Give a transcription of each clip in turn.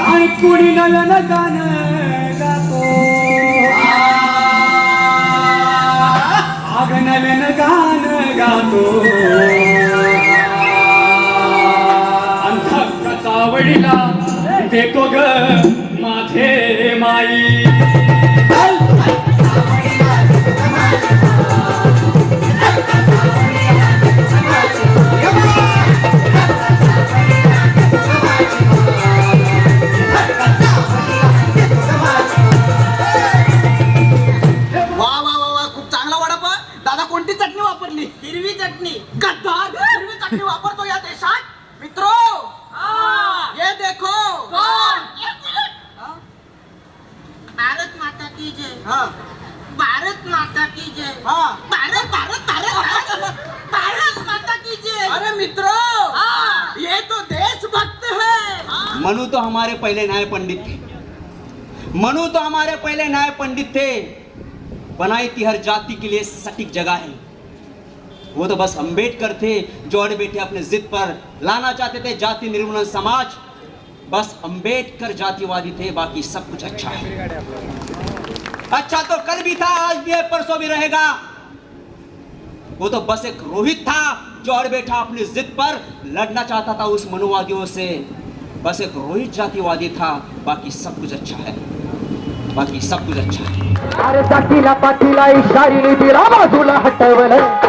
आणि कुणी नलन गान गातो आग नलन गान गातो अंधकाचा वडीला देतो ग माझे माई हिरवी चटणी गद्दार हिरवी चटणी वापरतो या देशात मित्रो ये देखो भारत माता की जय भारत माता की जय भारत भारत भारत भारत माता की जय अरे मित्रों ये तो देशभक्त है मनु तो हमारे पहले न्याय पंडित थे मनु तो हमारे पहले न्याय पंडित थे बनाई थी हर जाति के लिए सटीक जगह है वो तो बस अंबेडकर थे जोड़े बैठे अपने जिद पर लाना चाहते थे जाति निर्मूलन समाज बस अंबेडकर जातिवादी थे बाकी सब कुछ अच्छा है अच्छा तो कल भी था आज भी है परसों भी रहेगा वो तो बस एक रोहित था जो और बैठा अपनी जिद पर लड़ना चाहता था उस मनुवादियों से बस एक रोहित जातिवादी था बाकी सब कुछ अच्छा है बाकी सब कुछ अच्छा है अरे जातीला पाटीला इशारी नीतीला बाजूला हटवलं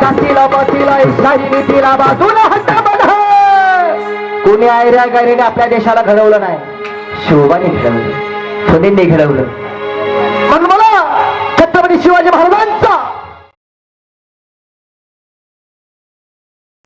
जातीला पाटीला इशारी नीतीला बाजूला हटवलं कुणी आयऱ्या गायरीने आपल्या देशाला घडवलं नाही शिवबाने घडवलं सुनीलने घडवलं म्हणून मला छत्रपती शिवाजी महाराज